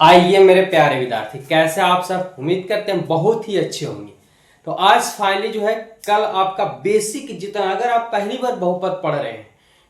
आइए मेरे प्यारे विद्यार्थी, कैसे आप सब? उम्मीद करते हैं बहुत ही अच्छे होंगे। तो आज फाइनली जो है कल आपका बेसिक जितना, अगर आप पहली बार बहुपद पढ़ रहे हैं,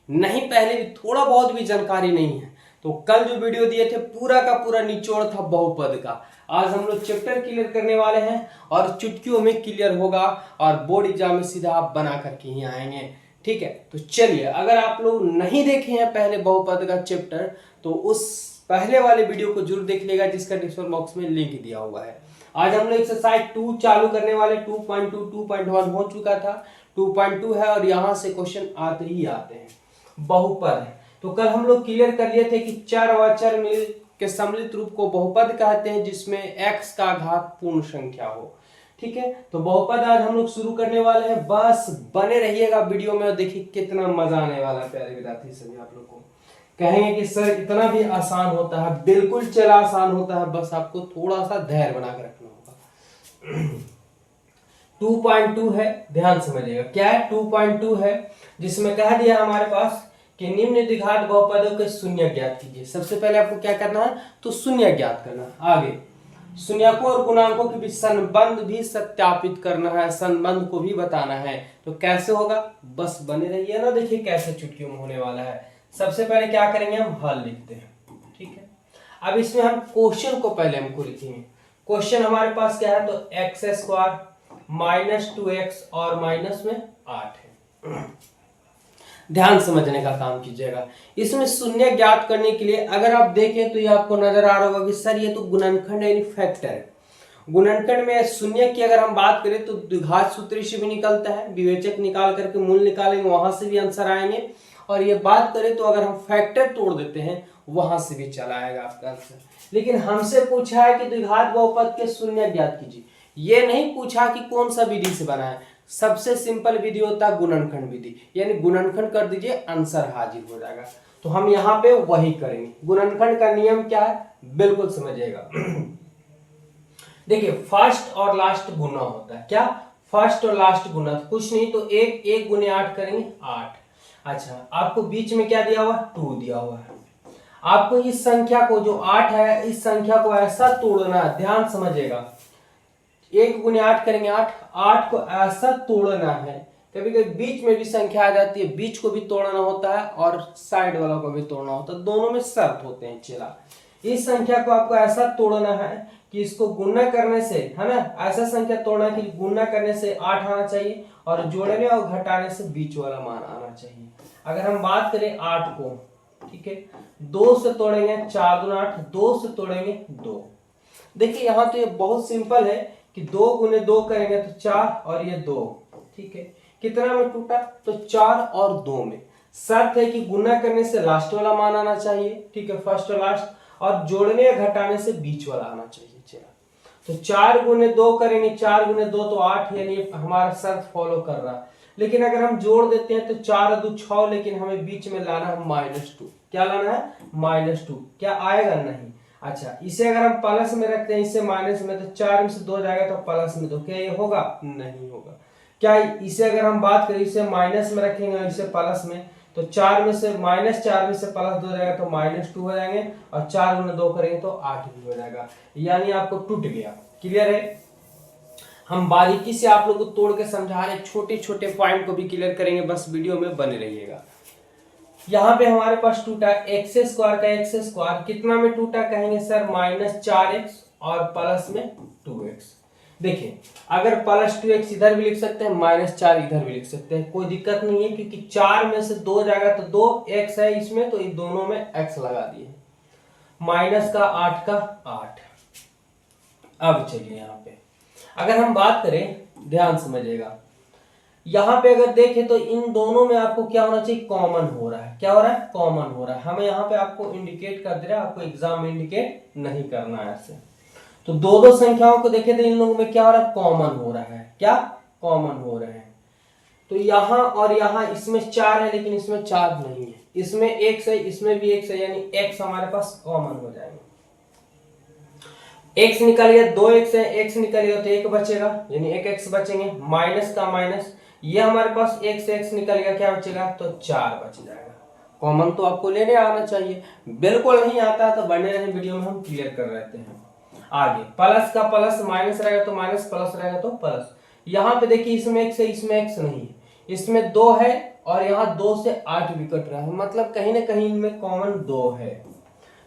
नहीं पहले भी थोड़ा बहुत भी जानकारी नहीं है, तो कल जो वीडियो दिए थे पूरा का पूरा निचोड़ था बहुपद का। आज हम लोग चैप्टर क्लियर करने वाले हैं और चुटकियों में क्लियर होगा और बोर्ड एग्जाम में सीधा आप बना करके ही आएंगे। ठीक है, तो चलिए, अगर आप लोग नहीं देखे हैं पहले बहुपद का चैप्टर तो उस पहले वाले वीडियो को जरूर देख लेगा, जिसका डिस्क्रिप्शन बॉक्स में लिंक दिया हुआ है। आज हम लोग एक्सरसाइज 2 चालू करने वाले। 2.2 2.1 हो चुका था, 2.2 है और यहाँ से क्वेश्चन आते ही आते हैं। बहुपद है तो कल हम लोग क्लियर कर लिए थे कि चर और अचर मिल के सम्मिलित रूप को बहुपद कहते हैं, जिसमें x का घात पूर्ण संख्या हो। ठीक है, तो बहुपद आज हम लोग शुरू करने वाले हैं। बस बने रहिएगा वीडियो में और देखिए कितना मजा आने वाला है प्यारे विद्यार्थी सभी। आप लोग को कहेंगे कि सर इतना भी आसान होता है? बिल्कुल चला आसान होता है, बस आपको थोड़ा सा धैर्य बना के रखना होगा। 2.2 है, ध्यान समझिएगा क्या है। 2.2 है जिसमें कह दिया हमारे पास कि निम्न द्विघात बहुपदों के शून्य ज्ञात कीजिए। सबसे पहले आपको क्या करना है, तो शून्य ज्ञात करना है। आगे शून्यकों और गुणांकों के बीच संबंध भी सत्यापित करना है, संबंध को भी बताना है। तो कैसे होगा, बस बने रहिए ना, देखिए कैसे चुटकियों में होने वाला है। सबसे पहले क्या करेंगे, हम हल लिखते हैं। ठीक है, अब इसमें हम क्वेश्चन को पहले हमको लिखेंगे। क्वेश्चन हमारे पास क्या है, तो एक्स स्क्वायर माइनस 2x और माइनस में 8 है। ध्यान समझने का काम कीजिएगा। इसमें शून्य ज्ञात करने के लिए अगर आप देखें तो ये आपको नजर आ रहा होगा कि सर ये तो गुणनखंड यानी फैक्टर है। गुणनखंड में शून्य की अगर हम बात करें तो द्विघात सूत्र से भी निकलता है, विवेचक निकाल करके मूल निकालेंगे, वहां से भी आंसर आएंगे। और ये बात करें तो अगर हम फैक्टर तोड़ देते हैं वहां से भी चला आएगा आपका आंसर। लेकिन हमसे पूछा है कि द्विघात बहुपद के शून्य ज्ञात कीजिए, ये नहीं पूछा कि कौन सा विधि से बना है। सबसे सिंपल विधि होता है गुणनखंड विधि, यानी गुणनखंड कर दीजिए, आंसर हाजिर हो जाएगा। तो हम यहाँ पे वही करेंगे। गुणनखंड का नियम क्या है, बिल्कुल समझिएगा। देखिए फर्स्ट और लास्ट गुना होता है। क्या फर्स्ट और लास्ट गुना, कुछ नहीं तो एक गुने 8 करेंगे 8। अच्छा, आपको बीच में क्या दिया हुआ, 2 दिया हुआ है। आपको इस संख्या को जो 8 है, इस संख्या को ऐसा तोड़ना है, ध्यान समझिएगा। 1 गुने 8 करेंगे 8 को ऐसा तोड़ना है। कभी कभी बीच में भी संख्या आ जाती है, बीच को भी तोड़ना होता है और साइड वालों को भी तोड़ना होता है, दोनों में शर्त होते हैं। चला, इस संख्या को आपको ऐसा तोड़ना है कि इसको गुणा करने से, है ना, ऐसा संख्या तोड़ना कि गुणा करने से 8 आना चाहिए और जोड़ने और घटाने से बीच वाला मान आना चाहिए। अगर हम बात करें 8 को, ठीक है, 2 से तोड़ेंगे 4 दूना 8, 2 से तोड़ेंगे 2। देखिए यहाँ तो ये बहुत सिंपल है कि 2 गुने 2 करेंगे तो 4 और ये 2। ठीक है, कितना में टूटा, तो 4 और 2 में। शर्त है कि गुना करने से लास्ट वाला मान आना चाहिए, ठीक है, फर्स्ट और लास्ट, और जोड़ने या घटाने से बीच वाला आना चाहिए। चला, तो 4 गुने 2 करेंगे, 4 गुने 2 तो 8, यानी हमारा शर्त फॉलो कर रहा है। लेकिन अगर हम जोड़ देते हैं तो 4 2 6, लेकिन हमें बीच में लाना है -2। क्या लाना है, -2। क्या आएगा, नहीं। अच्छा, इसे अगर हम प्लस में रखते हैं, इसे माइनस में, तो 4 में से 2 जाएगा तो प्लस में 2, क्या ये होगा, नहीं होगा। क्या इसे अगर हम बात करें, इसे माइनस में रखेंगे और इसे प्लस में, तो 4 में से -4 में से +2 जाएगा तो -2 हो जाएंगे, और 4 गुने 2 करेंगे तो 8 भी हो जाएगा, यानी आपको टूट गया। क्लियर है? हम बारीकी से आप लोगों को तोड़ के समझा रहे, छोटे छोटे पॉइंट को भी क्लियर करेंगे, बस वीडियो में बने रहिएगा। यहाँ पे हमारे पास टूटा एक्स स्क्वायर का एक्स स्क्वायर, कितना में टूटा, कहेंगे सर -4x और प्लस में 2x। देखिए अगर +2x इधर भी लिख सकते हैं, -4 इधर भी लिख सकते हैं, कोई दिक्कत नहीं है, क्योंकि 4 में से 2 जाएगा तो 2x है इसमें, तो इन दोनों में x लगा दिए, माइनस का 8 का 8। अब चलिए यहाँ पे अगर हम बात करें, ध्यान समझिएगा, यहाँ पे अगर देखें तो इन दोनों में आपको क्या होना चाहिए, कॉमन हो रहा है। क्या हो रहा है, कॉमन हो रहा है। हमें यहाँ पे आपको इंडिकेट कर दे रहा है, आपको एग्जाम में इंडिकेट नहीं करना है ऐसे। तो दो संख्याओं को देखें तो इन लोगों में क्या हो रहा है, कॉमन हो रहा है। क्या कॉमन हो रहे हैं, तो यहाँ और यहाँ इसमें 4 है, लेकिन इसमें 4 नहीं है, इसमें x है, इसमें भी x है, यानी x हमारे पास कॉमन हो जाएगा। x निकल गया, 2x है, x निकल गया तो 1 बचेगा, यानी 1x बचेंगे, माइनस का माइनस, ये हमारे पास x निकल गया, क्या बचेगा, तो 4 बच जाएगा। कॉमन तो आपको लेने आना चाहिए, बिल्कुल नहीं आता है तो बने रहे वीडियो में, हम क्लियर कर रहते हैं। आगे प्लस का प्लस माइनस रहेगा तो माइनस, प्लस रहेगा तो प्लस। यहाँ पे देखिए इसमें x है, इसमें x नहीं है, इसमें 2 है और यहाँ 2 से 8 भी कट रहा है, मतलब कहीं ना कहीं इनमें कॉमन 2 है।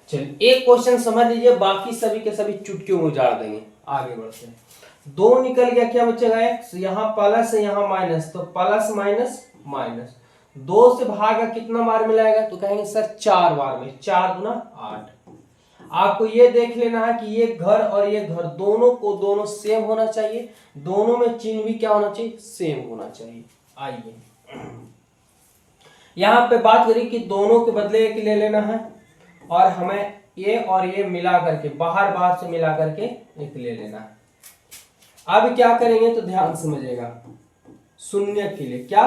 चलिए एक क्वेश्चन समझ लीजिए, बाकी सभी के सभी चुटकियों में उजाड़ देंगे। आगे बढ़ते हैं, 2 निकल गया, क्या बचेगा x, यहाँ प्लस है यहाँ माइनस, तो प्लस माइनस माइनस, 2 से भागा कितना बार मिलाएगा, तो कहेंगे सर 4 बार में, 4 गुना 8। आपको ये देख लेना है कि ये घर और ये घर दोनों को दोनों सेम होना चाहिए, दोनों में चिन्ह भी क्या होना चाहिए, सेम होना चाहिए। आइए यहां पे बात करें कि दोनों के बदले एक ले लेना है और हमें ये और ये मिला करके बाहर बाहर से मिला करके एक ले लेना है। अब क्या करेंगे तो ध्यान समझिएगा, शून्य के लिए क्या,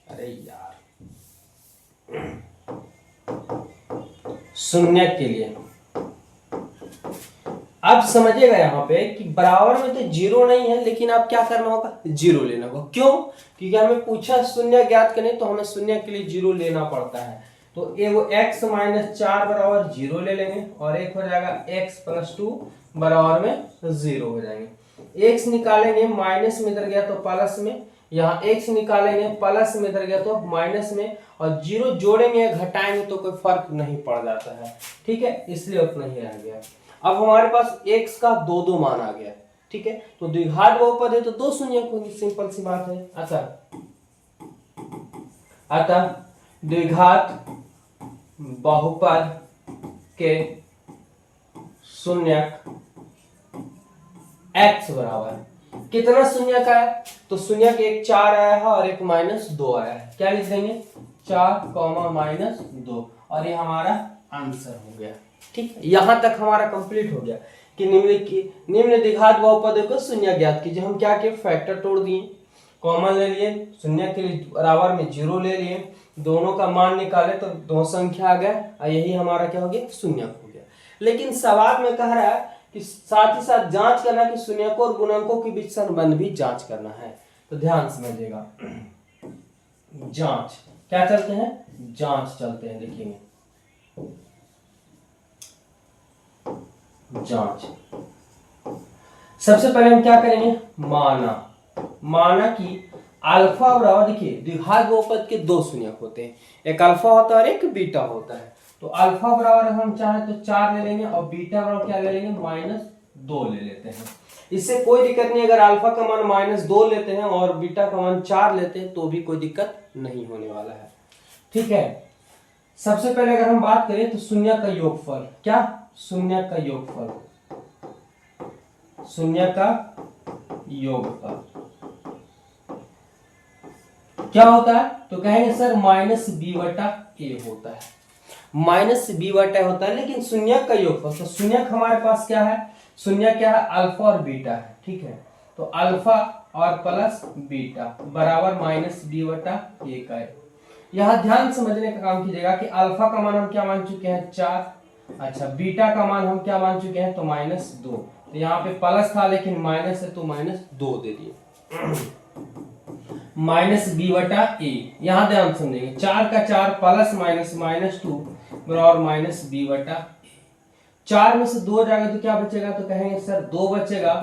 अरे यार शून्य के लिए अब समझिएगा यहाँ पे कि बराबर में तो जीरो नहीं है, लेकिन आप क्या करना होगा, जीरो लेना होगा। क्यों, क्योंकि हमें पूछा शून्य ज्ञात करने, तो हमें शून्य के लिए जीरो लेना पड़ता है। तो ये वो x माइनस 4 बराबर जीरो ले लेंगे और एक हो जाएगा x प्लस 2 बराबर में जीरो हो जाएंगे। x निकालेंगे माइनस में इधर गया तो प्लस में, यहाँ x निकालेंगे प्लस में इधर गया तो माइनस में, और जीरो जोड़ेंगे घटाएंगे तो कोई फर्क नहीं पड़ जाता है, ठीक है, इसलिए उतना ही रह गया। अब हमारे पास x का 2 मान आ गया, ठीक है, तो द्विघात बहुपद है तो 2 शून्य होंगे, सिंपल सी बात है। अतः द्विघात बहुपद के शून्यक x बराबर कितना शून्य का है, तो शून्य के एक 4 आया है और एक माइनस 2 आया है, क्या लिख देंगे 4 माइनस 2, और ये हमारा आंसर हो गया। ठीक है, यहां तक हमारा कंप्लीट हो गया कि निम्न द्विघात बहुपद को शून्य ज्ञात कीजिए। हम क्या किए, फैक्टर तोड़ दिए, कॉमन ले लिए, शून्य के लिए बराबर में जीरो ले लिए, दोनों का मान निकाले तो 2 संख्या आ गया, और यही हमारा क्या हो गया, शून्य हो गया। लेकिन सवाल में कह रहा है कि साथ ही साथ जांच करना कि शून्यकों और गुणकों के बीच संबंध भी जांच करना है, तो ध्यान समझिएगा। जांच क्या चलते हैं, जांच चलते हैं, देखेंगे जांच। सबसे पहले हम क्या करेंगे, माना कि अल्फा बराबर, देखिए द्विघात बहुपद के 2 शून्यक होते हैं, एक अल्फा होता है और एक बीटा होता है। तो अल्फा बराबर हम चाहे तो 4 ले लेंगे और बीटा बराबर क्या ले लेंगे, -2 ले लेते हैं। इससे कोई दिक्कत नहीं, अगर अल्फा का मान -2 लेते हैं और बीटा का मान 4 लेते हैं तो भी कोई दिक्कत नहीं होने वाला है, ठीक है। सबसे पहले अगर हम बात करें तो शून्य का योगफल, क्या, शून्य का योगफल, शून्य का योगफल क्या होता है, तो कहेंगे सर -b/a होता है, -b/a होता है। लेकिन शून्य का योगफल, तो शून्य हमारे पास क्या है, शून्य क्या है, अल्फा और बीटा है, ठीक है। तो अल्फा और प्लस बीटा बराबर -b/a का है। यहाँ ध्यान समझने का काम कीजिएगा कि अल्फा का मान हम क्या मान चुके हैं, 4, अच्छा बीटा का मान हम क्या मान चुके हैं, तो -2। तो यहाँ पे प्लस था लेकिन माइनस है तो -2 दे दिए, -b/a। यहाँ ध्यान समझेंगे, 4 का 4 प्लस माइनस -2 बराबर -b/a। 4 में से 2 जाएगा तो क्या बचेगा, तो कहेंगे सर 2 बचेगा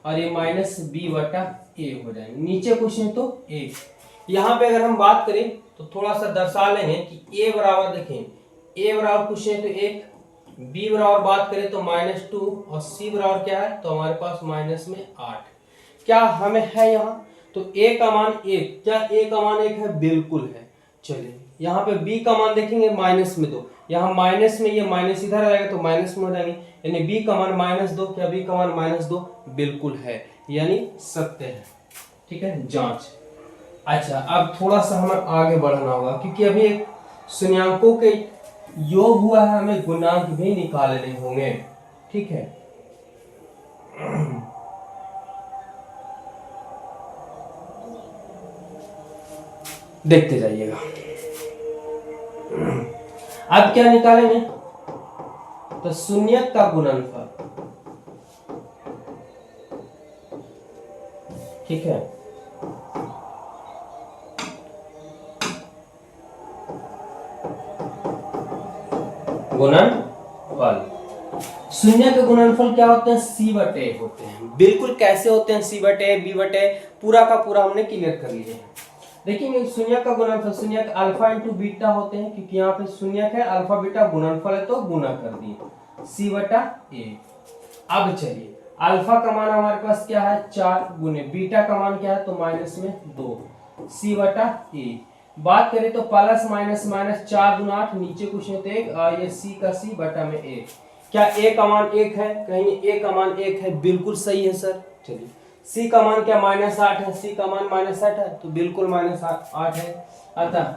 और ये -b/a हो जाएंगे, नीचे कुछ नहीं तो 1। यहाँ पे अगर हम बात करें तो थोड़ा सा दर्शा लेंगे कि a बराबर, देखें a बराबर कुछ नहीं तो 1, b बराबर बात करें तो -2 और c बराबर क्या है, तो हमारे पास -8 क्या हमें है यहाँ, तो a का मान 1, क्या a का मान 1 है, बिल्कुल है। चलिए यहाँ पे b का मान देखेंगे -2, यहाँ माइनस में ये माइनस इधर आएगा तो माइनस में हो जाएंगे, यानी b का मान -2, क्या b का मान -2 बिल्कुल है, यानी सत्य है, ठीक है, जांच। अच्छा अब थोड़ा सा हमें आगे बढ़ना होगा क्योंकि अभी एक शून्यकों के योग हुआ है, हमें गुणांक भी निकालने होंगे, ठीक है। देखते जाइएगा। अब क्या निकालेंगे, तो शून्यक का गुणनफल, ठीक है। गुणनफल। शून्य के गुणनफल क्या होते हैं? c/a होते हैं। बिल्कुल कैसे होते हैं c/a b/a, पूरा का पूरा हमने क्लियर कर लिया है। देखिए शून्य का गुणनफल, शून्य का अल्फा इंटू बीटा होते हैं, क्योंकि यहाँ पे शून्य है, अल्फा बीटा गुणनफल है तो गुना कर दिए c/a। अब चलिए अल्फा का मान हमारे पास क्या है 4 गुने बीटा का मान क्या है तो माइनस में 2 c/a। बात करें तो प्लस माइनस माइनस 4 गुना 8, नीचे कुछ नहीं तो एक, ये c का c बटा में a। क्या a का मान 1 है? कहीं a का मान 1 है, बिल्कुल सही है सर। चलिए c का मान क्या -8 है, c का मान -8 है तो बिल्कुल -8 है, अतः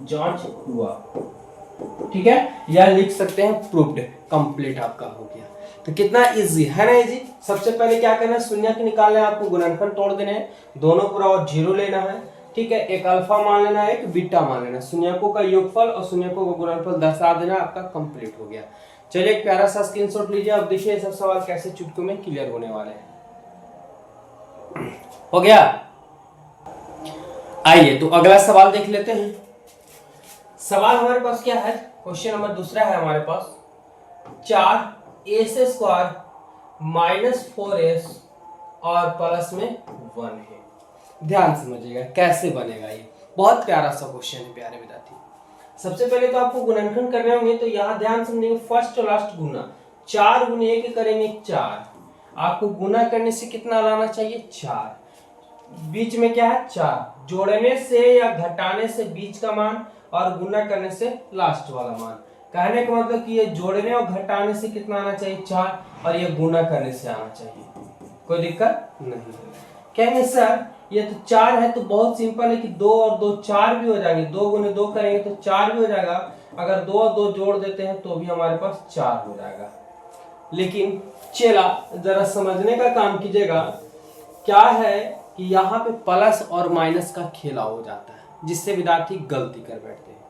जांच हुआ। ठीक है, या लिख सकते हैं प्रूव्ड, कंप्लीट आपका हो गया। तो कितना इजी है ना, इजी। सबसे पहले क्या करना है, शून्य के निकालना है, आपको गुणनफल तोड़ देने हैं, दोनों पूरा और 0 लेना है। ठीक है, एक अल्फा मान लेना है, एक बीटा मान लेना, शून्यकों का योगफल और शून्यकों का गुणनफल दर्शा देना, आपका कंप्लीट हो गया। चलिए एक प्यारा सा स्क्रीनशॉट लीजिए। अब देखिए सब सवाल कैसे चुटकियों में क्लियर होने वाले हैं। हो गया, आइए तो अगला सवाल देख लेते हैं। सवाल हमारे पास क्या है, क्वेश्चन नंबर दूसरा है हमारे पास, 4a² -4s और प्लस में 1 है। ध्यान समझिएगा कैसे बनेगा, ये बहुत प्यारा सा क्वेश्चन है प्यारे विद्यार्थी। सबसे पहले तो आपको गुणनखंड करने होंगे, तो यहाँ ध्यान समझिएगा फर्स्ट और लास्ट गुना, 4 गुने 1 करेंगे 4, आपको गुना करने से कितना लाना चाहिए 4, बीच में क्या है 4, जोड़ने से या घटाने से बीच का मान और गुना करने से लास्ट वाला मान। कहने का मतलब कि ये जोड़ने और घटाने से कितना आना चाहिए 4 और ये गुना करने से आना चाहिए, कोई दिक्कत नहीं। कहेंगे सर ये तो 4 है तो बहुत सिंपल है कि 2 और 2 4 भी हो जाएंगे, 2 गुने 2 करेंगे तो 4 भी हो जाएगा, अगर 2 और 2 जोड़ देते हैं तो भी हमारे पास 4 हो जाएगा। लेकिन चला जरा समझने का काम कीजिएगा, क्या है कि यहाँ पे प्लस और माइनस का खेला हो जाता है, जिससे विद्यार्थी गलती कर बैठते हैं।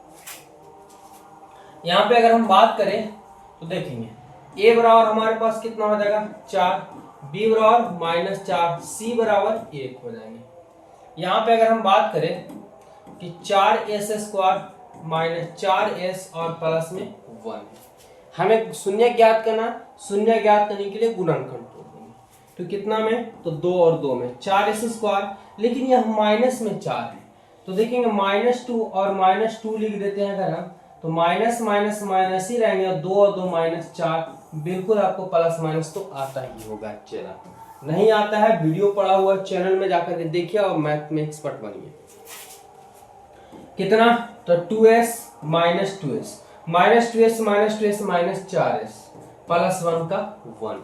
यहाँ पे अगर हम बात करें तो देखेंगे a बराबर हमारे पास कितना हो जाएगा 4, b बराबर -4, c बराबर 1 हो जाएंगे। यहाँ पे अगर हम बात करें कि 4s² -4s और प्लस में 1 है, हमें शून्य ज्ञात करना, शून्य ज्ञात करने के लिए गुणनखंड तोड़ देंगे, तो कितना में तो 2 और 2 में 4s², लेकिन यह माइनस में 4 है तो देखेंगे -2 और -2 लिख देते हैं अगर हम, तो माइनस माइनस माइनस ही रहेंगे, 2 और 2 -4, बिल्कुल आपको प्लस माइनस तो आता ही होगा। चला नहीं आता है वीडियो पड़ा हुआ चैनल में जाकर के देखिए और मैथ में एक्सपर्ट बनिए। कितना तो 2s -2s -4s प्लस 1 का 1।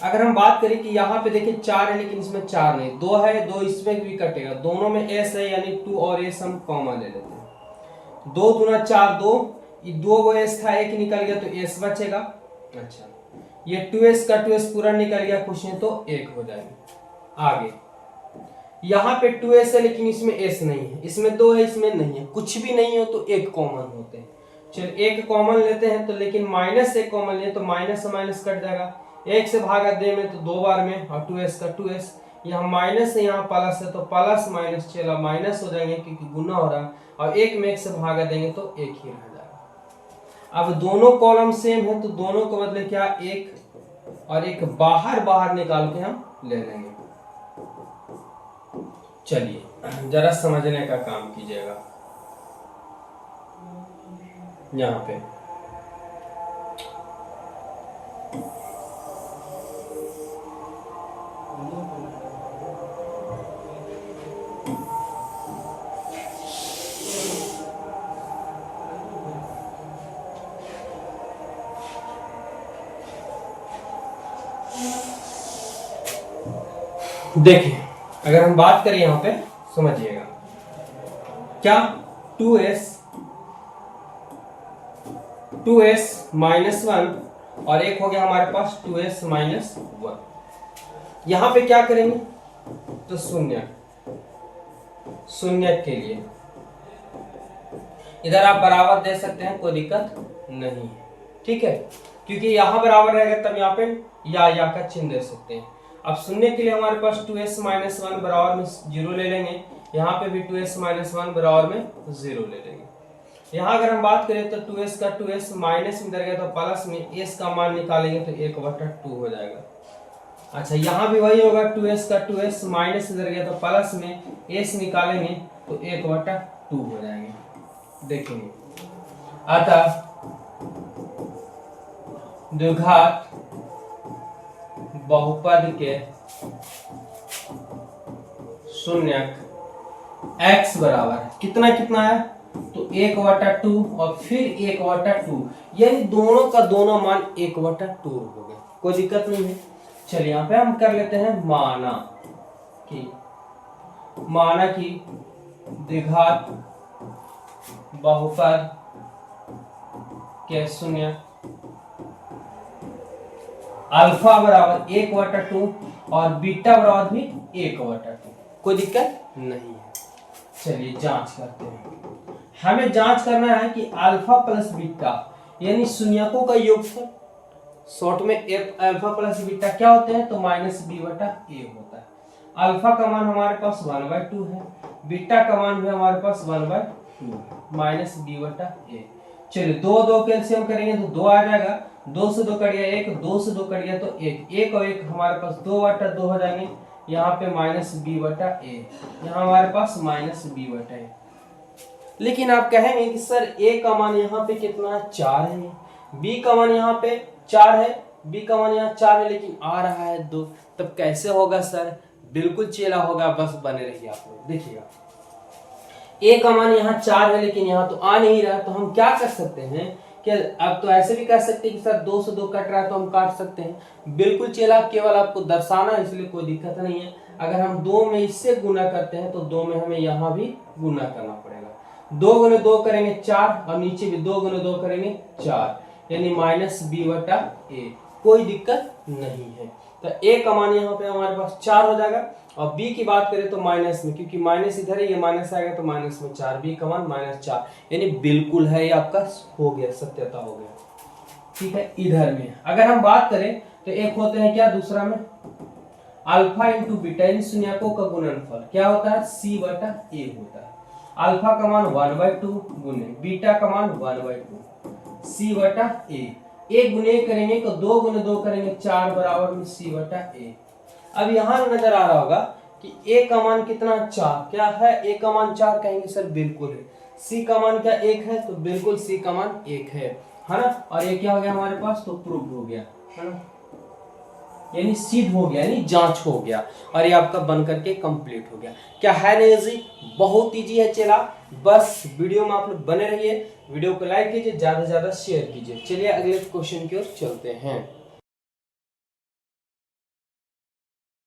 अगर हम बात करें कि यहाँ पे देखिए 4 है लेकिन इसमें 4 नहीं, 2 है, 2 इसमें भी कटेगा, दोनों में s है यानी 2 और s हम कॉमन ले लेते हैं, 2 दूना 4 2, ये 2 s था, एक निकल गया तो s बचेगा। अच्छा ये 2s का 2s पूरा निकल गया, कुछ नहीं तो 1 हो जाएगा। आगे यहाँ पे 2s है लेकिन इसमें s नहीं है, इसमें 2 है इसमें नहीं है, कुछ भी नहीं हो तो 1 कॉमन होते हैं। चलिए 1 कॉमन लेते हैं तो, लेकिन -1 कॉमन ले तो माइनस से माइनस कट जाएगा, 1 से भागा दे में तो 2 बार में, और 2s का 2s, यहाँ माइनस है यहाँ प्लस है तो प्लस माइनस चला माइनस हो जाएंगे क्योंकि गुना हो रहा, और 1 में 1 से भागा देंगे तो 1 ही रह जाएगा। अब दोनों कॉलम सेम है तो दोनों को बदले क्या 1 और 1 बाहर निकाल के हम ले लेंगे। चलिए जरा समझने का काम कीजिएगा। यहाँ पे देखिए अगर हम बात करें यहाँ पे समझिएगा, क्या 2s -1 और एक हो गया हमारे पास 2s -1। यहाँ पे क्या करेंगे तो शून्य के लिए इधर आप बराबर दे सकते हैं, कोई दिक्कत नहीं है, ठीक है, क्योंकि यहाँ बराबर रहेगा तब यहाँ पे या का चिन्ह दे सकते हैं। अब शून्य के लिए हमारे पास 2s -1 बराबर में 0 ले लेंगे, यहाँ पे भी 2s -1 बराबर में 0 ले लेंगे। यहाँ अगर हम बात करें तो 2s का 2s माइनस में इधर गया तो प्लस में s का मान निकालेंगे तो 1/2 हो जाएगा। अच्छा यहाँ भी वही होगा, 2s का 2s माइनस इधर गया तो प्लस में s निकालेंगे तो 1/2 हो जाएंगे। देखेंगे अतः द्विघात बहुपद के शून्यक x बराबर कितना कितना है तो 1/2 और फिर 1/2, यानी दोनों का दोनों मान 1/2 हो गए, कोई दिक्कत नहीं है। चलिए यहाँ पे हम कर लेते हैं माना कि द्विघात बहुपद के शून्य अल्फा बराबर 1/2 और बीटा बराबर भी 1/2, कोई दिक्कत नहीं है। चलिए जांच करते हैं। हमें जांच करना है कि अल्फा प्लस बीटा यानी शून्यकों का योगफल, शॉर्ट में अल्फा प्लस बीटा क्या होते हैं तो -b/a होता है। अल्फा का मान हमारे पास 1/2 है, बीटा का मान भी हमारे पास 1/2 है, -b/a। चलिए 2 कैल्सियम करेंगे तो 2 आ जाएगा, 2 से 2 कट गया 1, 2 से 2 कट गया तो 1 और 1 हमारे पास 2/2 हो जाएंगे। यहाँ पे -b/a, यहाँ हमारे पास -b/a। लेकिन आप कहेंगे कि सर a का मान यहाँ पे कितना 4 है, b का मान यहाँ पे 4 है, b का मान यहाँ 4 है, लेकिन आ रहा है 2, तब कैसे होगा सर? बिल्कुल चेला होगा, बस बने रहिए आप लोग। देखिएगा a का मान यहाँ 4 है लेकिन यहाँ तो आ नहीं रहा, तो हम क्या कर सकते हैं कि अब तो ऐसे भी कह सकते हैं कि सर 2 से 2 कट रहा है तो हम काट सकते हैं। बिल्कुल चेला, केवल आपको दर्शाना है, इसलिए कोई दिक्कत नहीं है। अगर हम 2 में इससे गुना करते हैं तो 2 में हमें यहाँ भी गुना करना पड़ेगा। 2 गुने 2 करेंगे 4 और नीचे भी 2 गुने 2 करेंगे 4, यानी -b/a, कोई दिक्कत नहीं है। तो a का मान यहाँ पे हमारे पास 4 हो जाएगा और b की बात करें तो माइनस में, क्योंकि माइनस इधर है, ये माइनस आएगा तो माइनस में 4, b का मान -4, यानी बिल्कुल है, ये आपका हो गया, सत्यता हो गया। ठीक है, इधर में अगर हम बात करें तो एक होते हैं क्या, दूसरा में अल्फा इंटू बीटा, इन शून्यकों का गुणनफल क्या होता है c/a होता है। अल्फा का मान 1/2 गुने बीटा का मान 1/2 c/a, 1 गुने करेंगे तो 2 गुने 2 करेंगे 4 बराबर में c/a। अब यहाँ नजर आ रहा होगा कि a का मान कितना 4, क्या है a का मान 4, कहेंगे सर बिल्कुल है। c का मान क्या 1 है, तो बिल्कुल c का मान 1 है ना। और ये क्या हो गया हमारे पास, तो प्रूफ हो गया है ना, यानी सिद्ध हो गया, यानी जांच हो गया, और ये आपका बन करके कंप्लीट हो गया। क्या है ना इजी, बहुत इजी है चला। बस वीडियो में आप लोग बने रहिए, वीडियो को लाइक कीजिए, ज्यादा से ज्यादा शेयर कीजिए। चलिए अगले क्वेश्चन की ओर चलते हैं।